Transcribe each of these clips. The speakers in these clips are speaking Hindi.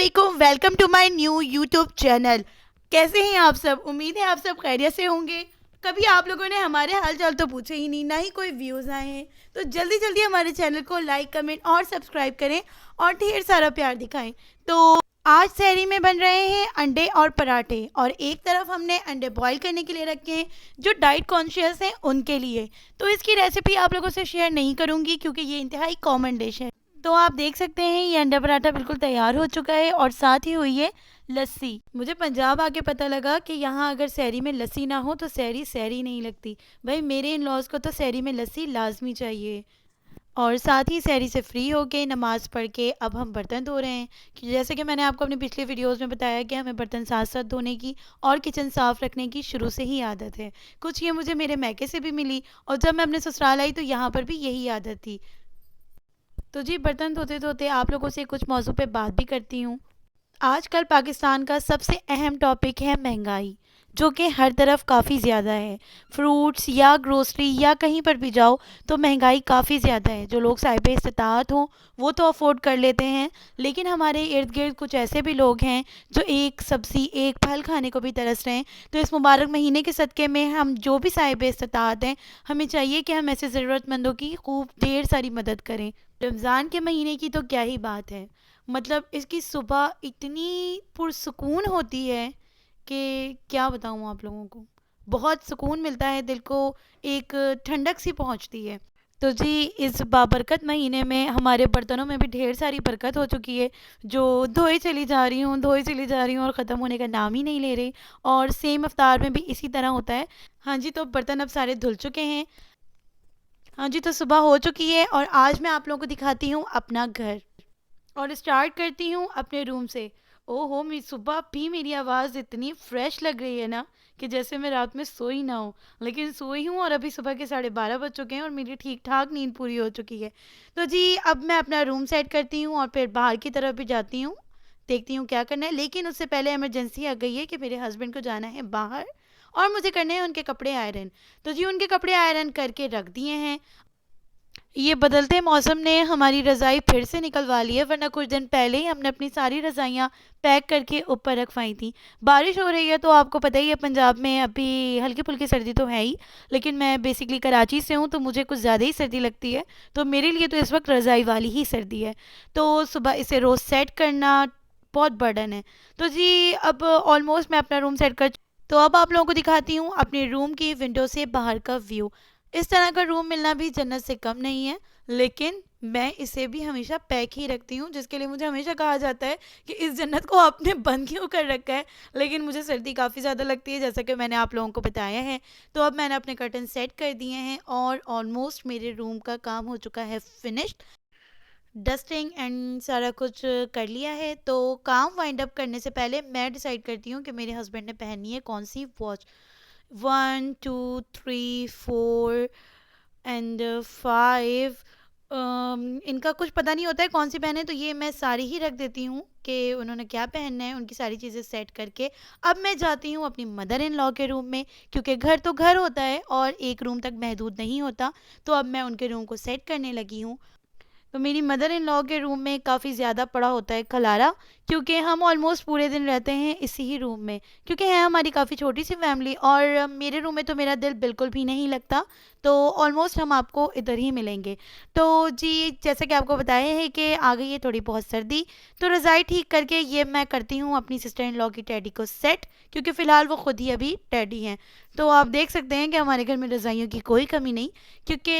वालेकुम, welcome to my new YouTube channel. कैसे हैं आप सब? उम्मीद है आप सब खैरियत से होंगे। कभी आप लोगों ने हमारे हाल चाल तो पूछे ही नहीं, ना ही कोई व्यूज़ आए हैं। तो जल्दी जल्दी हमारे चैनल को लाइक, कमेंट और सब्सक्राइब करें और ढेर सारा प्यार दिखाएं। तो आज सहरी में बन रहे हैं अंडे और पराठे, और एक तरफ हमने अंडे बॉईल करने के लिए रखे हैं जो डाइट कॉन्शियस हैं उनके लिए। तो इसकी रेसिपी आप लोगों से शेयर नहीं करूँगी क्योंकि ये इंतहाई कॉमन डिश है। तो आप देख सकते हैं ये अंडा पराठा बिल्कुल तैयार हो चुका है और साथ ही हुई है लस्सी। मुझे पंजाब आके पता लगा कि यहाँ अगर सहरी में लस्सी ना हो तो सहरी सहरी नहीं लगती। भाई मेरे इन लॉज को तो सहरी में लस्सी लाजमी चाहिए। और साथ ही सहरी से फ्री होके नमाज़ पढ़ के अब हम बर्तन धो रहे हैं कि जैसे कि मैंने आपको अपनी पिछली वीडियोस में बताया कि हमें बर्तन साथ साथ धोने की और किचन साफ़ रखने की शुरू से ही आदत है। कुछ ये मुझे मेरे मैके से भी मिली और जब मैं अपने ससुराल आई तो यहाँ पर भी यही आदत थी। तो जी बर्तन धोते धोते आप लोगों से कुछ मौजू पे बात भी करती हूँ। आजकल पाकिस्तान का सबसे अहम टॉपिक है महंगाई, जो कि हर तरफ काफ़ी ज़्यादा है। फ्रूट्स या ग्रोसरी या कहीं पर भी जाओ तो महंगाई काफ़ी ज़्यादा है। जो लोग साहिब इस्तिताअत हों वो तो अफोर्ड कर लेते हैं, लेकिन हमारे इर्द गिर्द कुछ ऐसे भी लोग हैं जो एक सब्ज़ी एक फल खाने को भी तरस रहे हैं। तो इस मुबारक महीने के सदक़े में हम जो भी साहिब इस्तिताअत हैं, हमें चाहिए कि हम ऐसे ज़रूरतमंदों की खूब ढेर सारी मदद करें। रमज़ान के महीने की तो क्या ही बात है, मतलब इसकी सुबह इतनी पुरसुकून होती है कि क्या बताऊँ आप लोगों को। बहुत सुकून मिलता है दिल को, एक ठंडक सी पहुँचती है। तो जी इस बाबरकत महीने में हमारे बर्तनों में भी ढेर सारी बरकत हो चुकी है, जो धोई चली जा रही हूँ धोई चली जा रही हूँ और ख़त्म होने का नाम ही नहीं ले रही। और सेम इफ्तार में भी इसी तरह होता है। हाँ जी, तो बर्तन अब सारे धुल चुके हैं। हाँ जी, तो सुबह हो चुकी है और आज मैं आप लोगों को दिखाती हूँ अपना घर। और स्टार्ट करती हूँ अपने रूम से। ओहो, मेरी सुबह भी मेरी आवाज़ इतनी फ्रेश लग रही है ना कि जैसे मैं रात में सोई ना हूँ, लेकिन सोई हूँ और अभी सुबह के 12:30 बज चुके हैं और मेरी ठीक ठाक नींद पूरी हो चुकी है। तो जी अब मैं अपना रूम सेट करती हूँ और फिर बाहर की तरफ भी जाती हूँ, देखती हूँ क्या करना है। लेकिन उससे पहले इमरजेंसी आ गई है कि मेरे हस्बैंड को जाना है बाहर और मुझे करने हैं उनके कपड़े आयरन। तो जी उनके कपड़े आयरन करके रख दिए हैं। ये बदलते मौसम ने हमारी रज़ाई फिर से निकलवा ली है, वरना कुछ दिन पहले ही हमने अपनी सारी रज़ाइयाँ पैक करके ऊपर रखवाई थी। बारिश हो रही है तो आपको पता ही है पंजाब में अभी हल्की फुल्की सर्दी तो है ही, लेकिन मैं बेसिकली कराची से हूँ तो मुझे कुछ ज़्यादा ही सर्दी लगती है। तो मेरे लिए तो इस वक्त रज़ाई वाली ही सर्दी है। तो सुबह इसे रोज़ सेट करना बहुत बर्डन है। तो जी अब ऑलमोस्ट मैं अपना रूम सेट कर, तो अब आप लोगों को दिखाती हूँ अपने रूम की विंडो से बाहर का व्यू। इस तरह का रूम मिलना भी जन्नत से कम नहीं है, लेकिन मैं इसे भी हमेशा पैक ही रखती हूँ, जिसके लिए मुझे हमेशा कहा जाता है कि इस जन्नत को आपने बंद क्यों कर रखा है। लेकिन मुझे सर्दी काफ़ी ज़्यादा लगती है, जैसा कि मैंने आप लोगों को बताया है। तो अब मैंने अपने कर्टन सेट कर दिए हैं और ऑलमोस्ट मेरे रूम का काम हो चुका है फिनिश्ड। डस्टिंग एंड सारा कुछ कर लिया है। तो काम वाइंड अप करने से पहले मैं डिसाइड करती हूँ कि मेरे हस्बैंड ने पहननी है कौन सी वॉच। 1 2 3 4 एंड 5। इनका कुछ पता नहीं होता है कौन सी पहने, तो ये मैं सारी ही रख देती हूँ कि उन्होंने क्या पहनना है, उनकी सारी चीज़ें सेट करके अब मैं जाती हूँ अपनी मदर इन लॉ के रूम में, क्योंकि घर तो घर होता है और एक रूम तक महदूद नहीं होता। तो अब मैं उनके रूम को सेट करने लगी हूँ। तो मेरी मदर इन लॉ के रूम में काफ़ी ज़्यादा पड़ा होता है खलारा, क्योंकि हम ऑलमोस्ट पूरे दिन रहते हैं इसी ही रूम में, क्योंकि है हमारी काफ़ी छोटी सी फैमिली और मेरे रूम में तो मेरा दिल बिल्कुल भी नहीं लगता। तो ऑलमोस्ट हम आपको इधर ही मिलेंगे। तो जी जैसा कि आपको बताया है कि आ गई है थोड़ी बहुत सर्दी, तो रज़ाई ठीक करके ये मैं करती हूँ अपनी सिस्टर इन लॉ की टैडी को सेट, क्योंकि फ़िलहाल वो खुद ही अभी टैडी हैं। तो आप देख सकते हैं कि हमारे घर में रज़ाइयों की कोई कमी नहीं, क्योंकि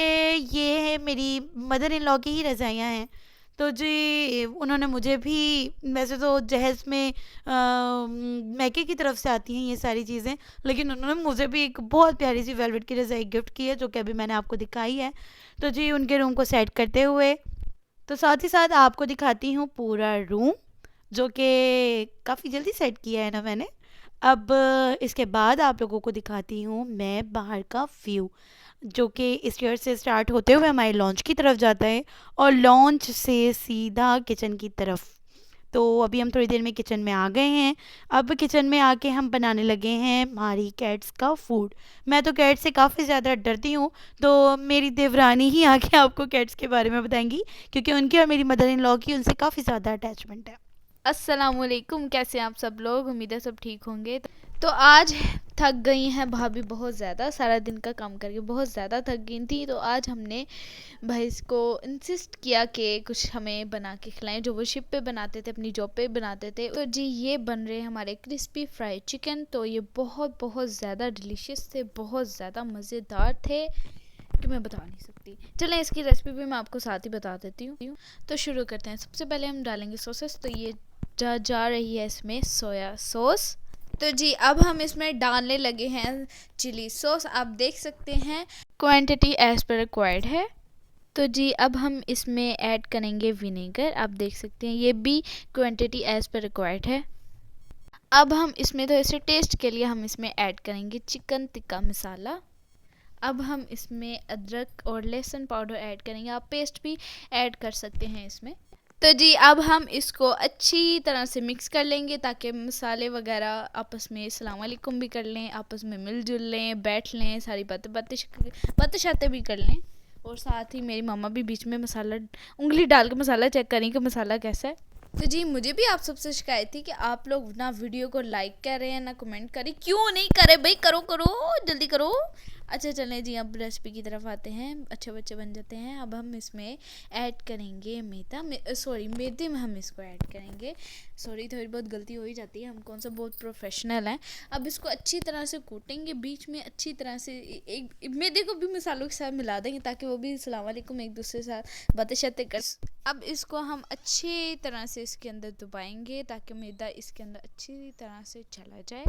ये है मेरी मदर इन लॉ की ही रज़ाइयाँ हैं। तो जी उन्होंने मुझे भी, वैसे तो जहेज़ में मैके की तरफ से आती हैं ये सारी चीज़ें, लेकिन उन्होंने मुझे भी एक बहुत प्यारी सी वेलवेट की रज़ाई गिफ्ट की है, जो कि अभी मैंने आपको दिखाई है। तो जी उनके रूम को सेट करते हुए तो साथ ही साथ आपको दिखाती हूँ पूरा रूम, जो कि काफ़ी जल्दी सेट किया है ना मैंने। अब इसके बाद आप लोगों को दिखाती हूँ मैं बाहर का व्यू, जो कि इस ईयर से स्टार्ट होते हुए हमारे लॉन्च की तरफ जाता है और लॉन्च से सीधा किचन की तरफ। तो अभी हम थोड़ी देर में किचन में आ गए हैं। अब किचन में आके हम बनाने लगे हैं हमारी कैट्स का फूड। मैं तो कैट्स से काफ़ी ज़्यादा डरती हूँ, तो मेरी देवरानी ही आके आपको कैट्स के बारे में बताएंगी, क्योंकि उनकी और मेरी मदर इन लॉ की उनसे काफ़ी ज़्यादा अटैचमेंट है। अस्सलामुअलैकुम, कैसे हैं आप सब लोग। उम्मीद है सब ठीक होंगे। तो आज थक गई हैं भाभी बहुत ज़्यादा, सारा दिन का काम करके बहुत ज़्यादा थक गई थी। तो आज हमने भाई को इंसिस्ट किया कि कुछ हमें बना के खिलाएं, जो वो शिप पे बनाते थे, अपनी जॉब पे बनाते थे। तो जी ये बन रहे हमारे क्रिस्पी फ्राइड चिकन। तो ये बहुत बहुत ज़्यादा डिलीशियस थे, बहुत ज़्यादा मज़ेदार थे कि मैं बता नहीं सकती। चलें इसकी रेसिपी भी मैं आपको साथ ही बता देती हूँ। तो शुरू करते हैं। सबसे पहले हम डालेंगे सॉसेस। तो ये जा रही है इसमें सोया सॉस। तो जी अब हम इसमें डालने लगे हैं चिली सॉस। आप देख सकते हैं क्वांटिटी एज पर रिक्वायर्ड है। तो जी अब हम इसमें ऐड करेंगे विनेगर। आप देख सकते हैं ये भी क्वांटिटी एज पर रिक्वायर्ड है। अब हम इसमें तो इसे टेस्ट के लिए हम इसमें ऐड करेंगे चिकन टिक्का मसाला। अब हम इसमें अदरक और लहसुन पाउडर ऐड करेंगे। आप पेस्ट भी ऐड कर सकते हैं इसमें। तो जी अब हम इसको अच्छी तरह से मिक्स कर लेंगे ताकि मसाले वगैरह आपस में सलाम वालेकुम भी कर लें, आपस में मिलजुल लें, बैठ लें, सारी बातें शातें भी कर लें। और साथ ही मेरी मम्मा भी बीच में मसाला उंगली डाल के मसाला चेक करें कि मसाला कैसा है। तो जी मुझे भी आप सबसे शिकायत थी कि आप लोग ना वीडियो को लाइक कर रहे हैं ना कमेंट कर रहे, क्यों नहीं करे भाई, करो करो जल्दी करो। अच्छा चलें जी अब रेसिपी की तरफ आते हैं। अच्छे बच्चे बन जाते हैं। अब हम इसमें ऐड करेंगे मैदे में हम इसको ऐड करेंगे। सॉरी थोड़ी बहुत गलती हो ही जाती है, हम कौन सा बहुत प्रोफेशनल हैं। अब इसको अच्छी तरह से कूटेंगे बीच में, अच्छी तरह से एक मैदे को भी मसालों के साथ मिला देंगे ताकि वो भी सलाम वालेकुम एक दूसरे के साथ बातें शातें कर। अब इसको हम अच्छी तरह से इसके अंदर दबाएंगे ताकि मैदा इसके अंदर अच्छी तरह से चला जाए।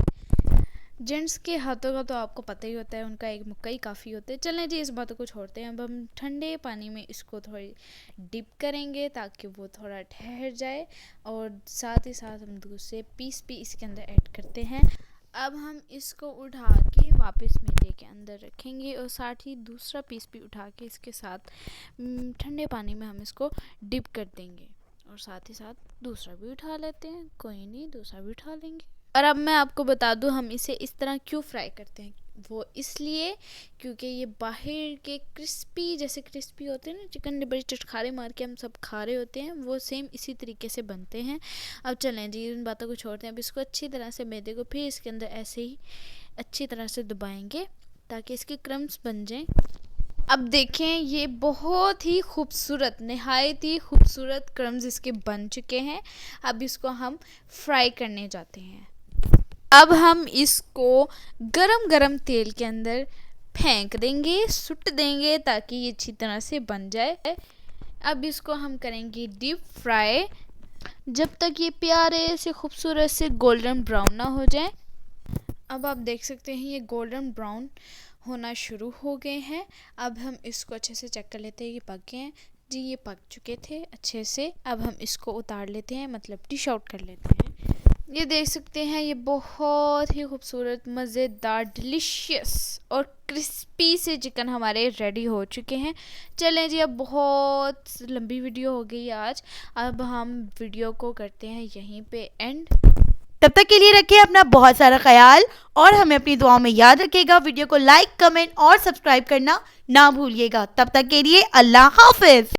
जेंट्स के हाथों का तो आपको पता ही होता है, उनका एक मुक्का ही काफ़ी होता है। चलें जी इस बात को छोड़ते हैं। अब हम ठंडे पानी में इसको थोड़ी डिप करेंगे ताकि वो थोड़ा ठहर जाए। और साथ ही साथ हम दूसरे पीस भी इसके अंदर ऐड करते हैं। अब हम इसको उठा के वापस मैदे के अंदर रखेंगे और साथ ही दूसरा पीस भी उठा के इसके साथ ठंडे पानी में हम इसको डिप कर देंगे। और साथ ही साथ दूसरा भी उठा लेते हैं, कोई नहीं दूसरा भी उठा लेंगे। और अब मैं आपको बता दूं हम इसे इस तरह क्यों फ्राई करते हैं। वो इसलिए क्योंकि ये बाहर के क्रिस्पी जैसे क्रिस्पी होते हैं ना चिकन, बड़े चटखारे मार के हम सब खा रहे होते हैं, वो सेम इसी तरीके से बनते हैं। अब चलें जी इन बातों को छोड़ते हैं। अब इसको अच्छी तरह से मैदे को फिर इसके अंदर ऐसे ही अच्छी तरह से दबाएंगे ताकि इसके क्रम्स बन जाएं। अब देखें ये बहुत ही खूबसूरत, नहायत ही खूबसूरत क्रम्स इसके बन चुके हैं। अब इसको हम फ्राई करने जाते हैं। अब हम इसको गरम गरम तेल के अंदर फेंक देंगे, सुट देंगे ताकि ये अच्छी तरह से बन जाए। अब इसको हम करेंगे डीप फ्राई जब तक ये प्यारे से खूबसूरत से गोल्डन ब्राउन ना हो जाए। अब आप देख सकते हैं ये गोल्डन ब्राउन होना शुरू हो गए हैं। अब हम इसको अच्छे से चेक कर लेते हैं ये पक गए हैं। जी ये पक चुके थे अच्छे से। अब हम इसको उतार लेते हैं, मतलब डिश आउट कर लेते हैं। ये देख सकते हैं ये बहुत ही खूबसूरत, मज़ेदार, डिलीशियस और क्रिस्पी से चिकन हमारे रेडी हो चुके हैं। चलें जी अब बहुत लंबी वीडियो हो गई आज। अब हम वीडियो को करते हैं यहीं पे एंड। तब तक के लिए रखिए अपना बहुत सारा ख्याल और हमें अपनी दुआओं में याद रखिएगा। वीडियो को लाइक, कमेंट और सब्सक्राइब करना ना भूलिएगा। तब तक के लिए अल्लाह हाफिज।